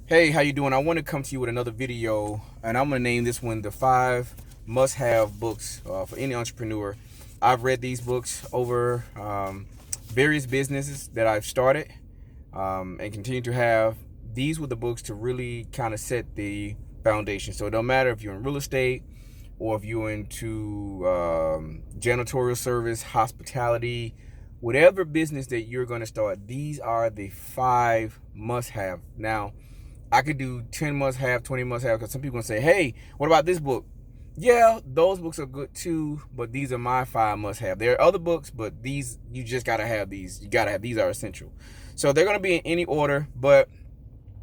Hey, how you doing? I want to come to you with another video, and I'm going to name this one the 5 must-have books for any entrepreneur. I've read these books over various businesses that I've started and continue to have. These were the books to really kind of set the foundation. So it don't matter if you're in real estate or if you're into janitorial service, hospitality, whatever business that you're going to start, these are the 5 must-have. Now, I could do 10 must have, 20 must have, because some people say, hey, what about this book? Yeah, those books are good too, but these are my 5 must have. There are other books, but these, you just got to have these. You got to have these, are essential. So they're going to be in any order, but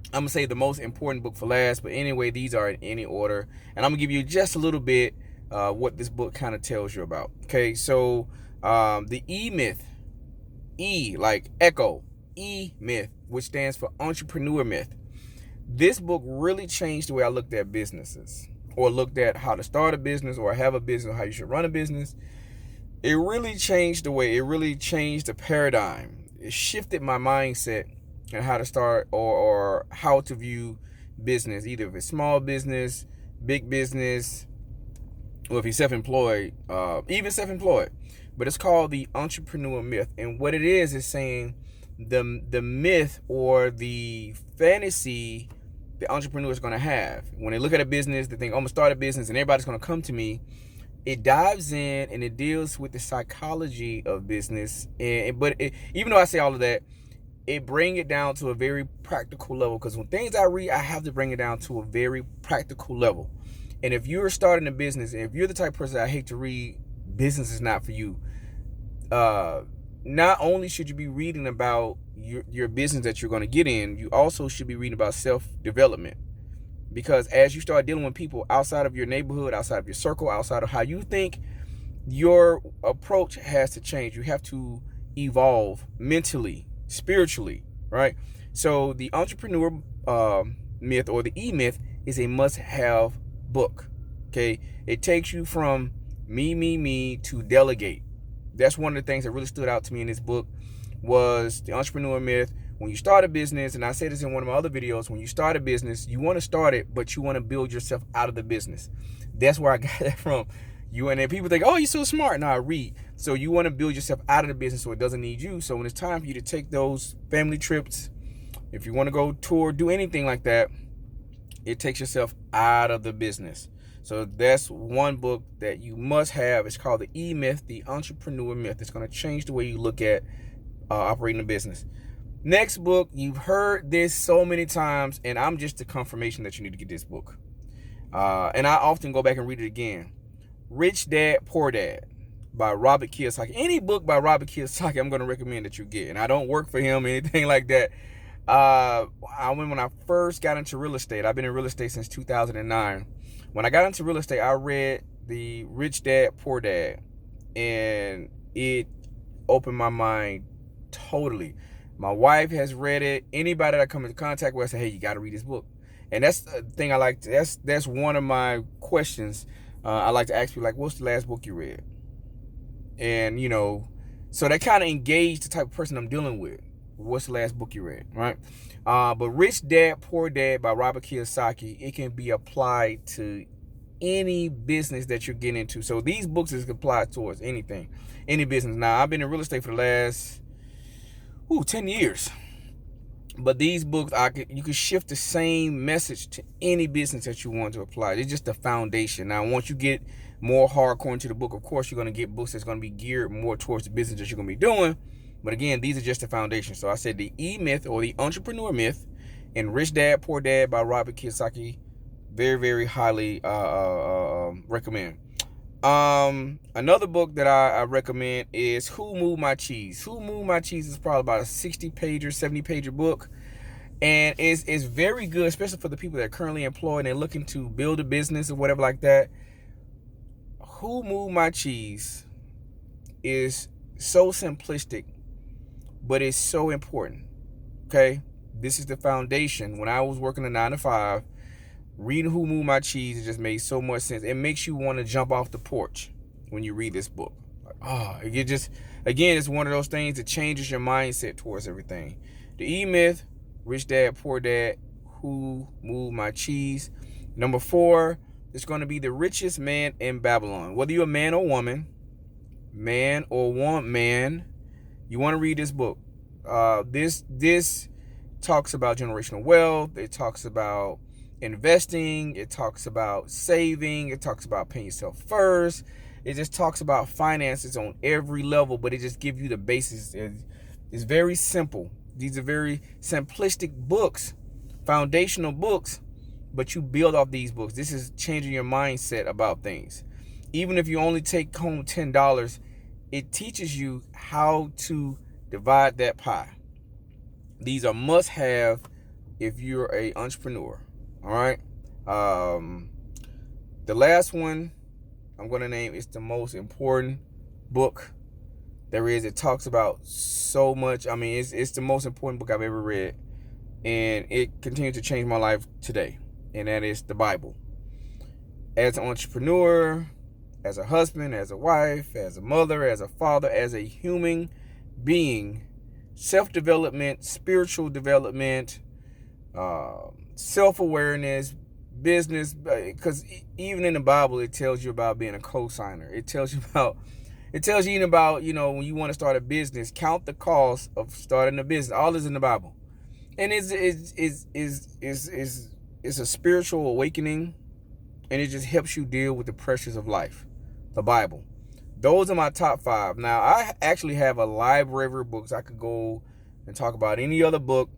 I'm going to say the most important book for last. But anyway, these are in any order. And I'm going to give you just a little bit what this book kind of tells you about. Okay, so the E myth, E like echo, E myth, which stands for entrepreneur myth. This book really changed the way I looked at businesses, or looked at how to start a business, or have a business, or how you should run a business. It really changed the way, it really changed the paradigm. It shifted my mindset and how to start, or how to view business, either if it's small business, big business, or if you're self-employed, even self-employed. But it's called the entrepreneur myth. And what it is saying the myth or the fantasy the entrepreneur is going to have. When they look at a business, they think, I'm going to start a business and everybody's going to come to me. It dives in and it deals with the psychology of business. Even though I say all of that, it bring it down to a very practical level, because when things I read, I have to bring it down to a very practical level. And if you're starting a business, and if you're the type of person I hate to read, business is not for you. Not only should you be reading about your business that you're going to get in, you also should be reading about self-development. Because as you start dealing with people outside of your neighborhood, outside of your circle, outside of how you think, your approach has to change. You have to evolve mentally, spiritually, right? So the entrepreneur myth, or the E myth, is a must-have book. Okay, it takes you from me to delegate. That's one of the things that really stood out to me in this book, was the entrepreneur myth. When you start a business, and I said this in one of my other videos, when you start a business, you want to start it, but you want to build yourself out of the business. That's where I got that from. And then people think, oh, you're so smart. Now I read. So you want to build yourself out of the business so it doesn't need you. So when it's time for you to take those family trips, if you want to go tour, do anything like that, it takes yourself out of the business. So that's one book that you must have. It's called the E Myth, the Entrepreneur Myth. It's going to change the way you look at operating a business. Next book, you've heard this so many times, and I'm just a confirmation that you need to get this book. And I often go back and read it again. Rich Dad, Poor Dad by Robert Kiyosaki. Any book by Robert Kiyosaki, I'm going to recommend that you get. And I don't work for him or anything like that. When I first got into real estate, I've been in real estate since 2009. When I got into real estate, I read the Rich Dad, Poor Dad, and it opened my mind totally. My wife has read it. Anybody that I come into contact with, I say, hey, you got to read this book. And that's the thing I like. That's one of my questions. I like to ask people, like, what's the last book you read? And, so that kind of engaged the type of person I'm dealing with. What's the last book you read, right? But Rich Dad, Poor Dad by Robert Kiyosaki, it can be applied to any business that you're getting into. So these books is applied towards anything, any business. Now, I've been in real estate for the last 10 years. But these books, you can shift the same message to any business that you want to apply. It's just the foundation. Now, once you get more hardcore into the book, of course, you're going to get books that's going to be geared more towards the business that you're going to be doing. But again, these are just the foundation. So I said the E Myth, or the Entrepreneur Myth, and Rich Dad, Poor Dad by Robert Kiyosaki. Very, very highly recommend. Another book that I recommend is Who Moved My Cheese. Who Moved My Cheese is probably about a 60-pager, 70-pager book. And it's very good, especially for the people that are currently employed and looking to build a business or whatever like that. Who Moved My Cheese is so simplistic, but it's so important. Okay? This is the foundation. When I was working a 9 to 5, reading Who Moved My Cheese, it just made so much sense. It makes you want to jump off the porch when you read this book. Again, it's one of those things that changes your mindset towards everything. The E Myth, Rich Dad, Poor Dad, Who Moved My Cheese. Number 4 is going to be The Richest Man in Babylon. Whether you're a man or woman, man, you want to read this book. This talks about generational wealth. It talks about investing. It talks about saving. It talks about paying yourself first. It just talks about finances on every level, but it just gives you the basics. It's very simple. These are very simplistic books, foundational books, but you build off these books. This is changing your mindset about things. Even if you only take home $10, it teaches you how to divide that pie. These are must-have if you're an entrepreneur. All right. The last one I'm going to name is the most important book there is. It talks about so much. I mean, it's the most important book I've ever read, and it continues to change my life today, and that is the Bible. As an entrepreneur, as a husband, as a wife, as a mother, as a father, as a human being, self-development, spiritual development, self-awareness, business, because even in the Bible it tells you about being a co-signer. It tells you even about, when you want to start a business, count the cost of starting a business. All is in the Bible. And it's a spiritual awakening, and it just helps you deal with the pressures of life. The Bible. Those are my top 5. Now, I actually have a library of books. I could go and talk about any other book.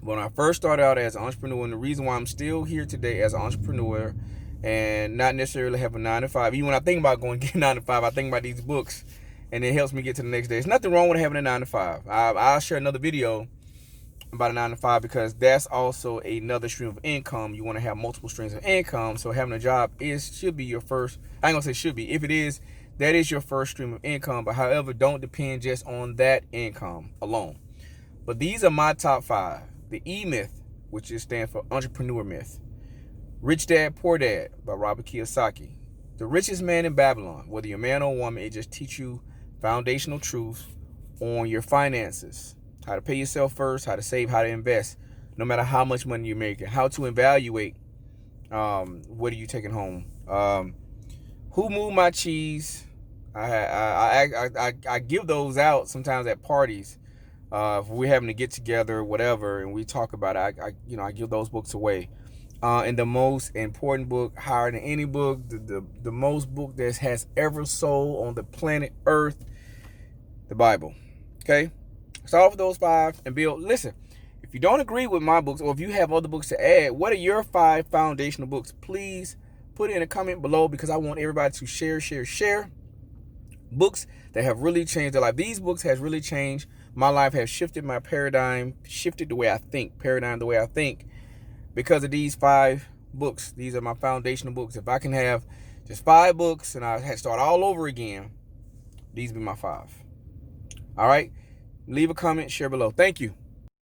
When I first started out as an entrepreneur, and the reason why I'm still here today as an entrepreneur and not necessarily have a 9 to 5, even when I think about going to get 9 to 5, I think about these books, and it helps me get to the next day. There's nothing wrong with having a 9 to 5. I'll share another video about a 9 to 5 because that's also another stream of income. You want to have multiple streams of income, so having a job should be your first. I ain't gonna say should be. If it is, that is your first stream of income. But however, don't depend just on that income alone. But these are my top 5. The E Myth, which stands for Entrepreneur Myth. Rich Dad, Poor Dad by Robert Kiyosaki. The Richest Man in Babylon. Whether you're a man or a woman, it just teaches you foundational truths on your finances. How to pay yourself first, how to save, how to invest, no matter how much money you're making. How to evaluate what are you taking home. Who Moved My Cheese? I give those out sometimes at parties. If we're having to get together or whatever and we talk about it, I give those books away. And the most important book, higher than any book, the most book that has ever sold on the planet Earth, the Bible. Okay? Start off with those 5 and build. Listen, if you don't agree with my books or if you have other books to add, what are your 5 foundational books? Please put it in a comment below because I want everybody to share books that have really changed their life. These books has really changed my life, have shifted my paradigm, shifted the way I think, because of these 5 books. These are my foundational books. If I can have just 5 books and I had to start all over again, these be my 5. All right? Leave a comment, share below. Thank you.